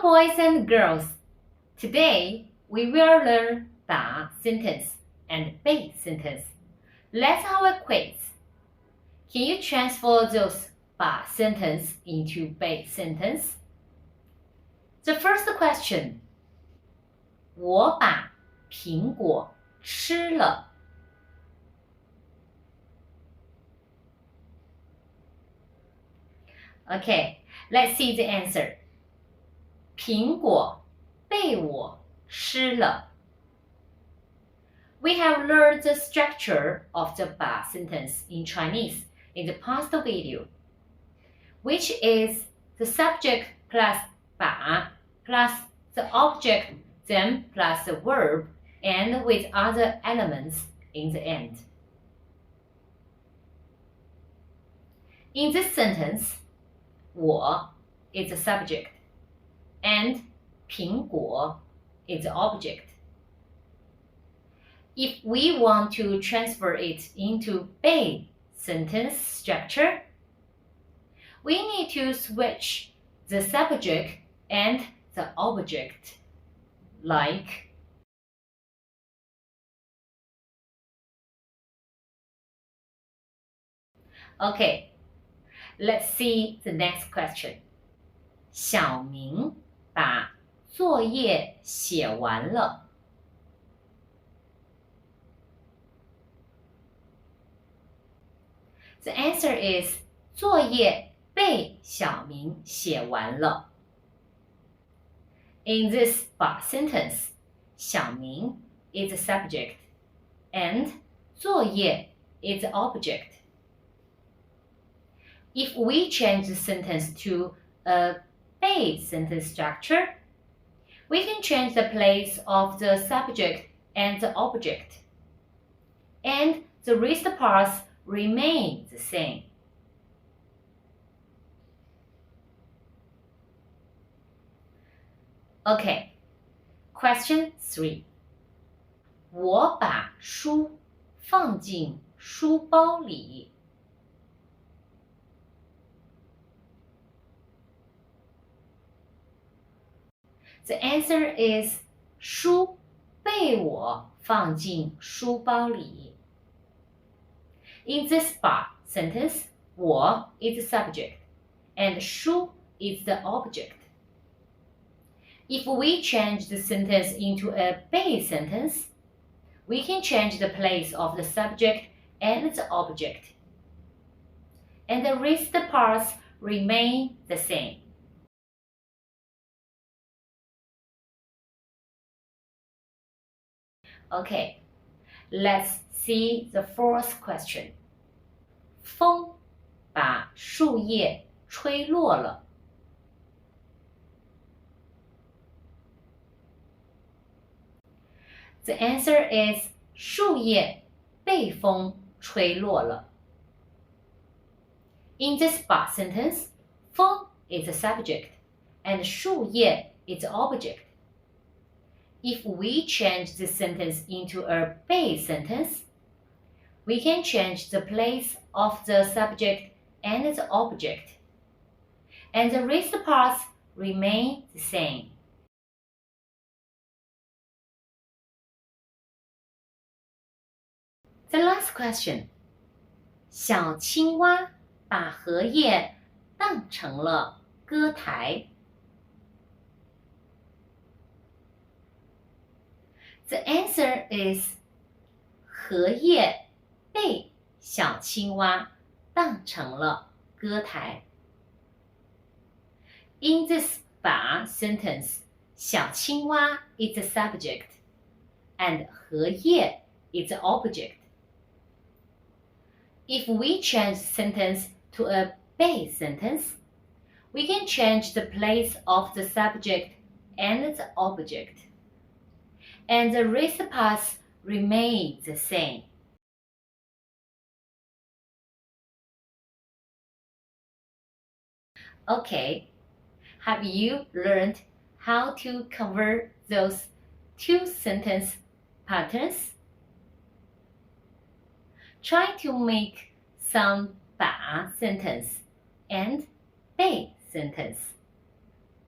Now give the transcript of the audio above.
Hello, boys and girls. Today we will learn 把 sentence and 被 sentence. Let's have a quiz. Can you transfer those 把 sentence into 被 sentence? The first question. 我把苹果吃了。Okay, let's see the answer. 苹果被我吃了。We have learned the structure of the 把 sentence in Chinese in the past video, which is the subject plus 把 plus the object, then plus the verb, and with other elements in the end. In this sentence, 我 is the subject, and 苹果 is the object. If we want to transfer it into 被 sentence structure, we need to switch the subject and the object, like Okay, let's see the next question. 小明把作业写完了。The answer is 作业被小明写完了。In this 把 sentence, 小明 is the subject and 作业 is the object. If we change the sentence to a 被 sentence structure, we can change the place of the subject and the object, and the rest parts remain the same. Okay, question 3. 我把书放进书包里。The answer is 书被我放进书包里。In this 把 sentence, 我 is the subject and 书 is the object. If we change the sentence into a 被 sentence, we can change the place of the subject and the object, and the rest parts remain the same. Okay, let's see the fourth question. 风把树叶吹落了。The answer is 树叶被风吹落了。In this 把 sentence, 风 is the subject and 树叶 is the object. If we change the sentence into a 被 sentence, we can change the place of the subject and the object, and the rest parts remain the same. The last question. 小青蛙把荷叶当成了歌台。The answer is 荷叶被小青蛙当成了歌台。In this 把 sentence, 小青蛙 is the subject and 荷叶 is the object. If we change the sentence to a 被 sentence, we can change the place of the subject and the object, and the rest parts remain the same. Okay, have you learned how to convert those two sentence patterns? Try to make some 把 sentence and 被 sentence.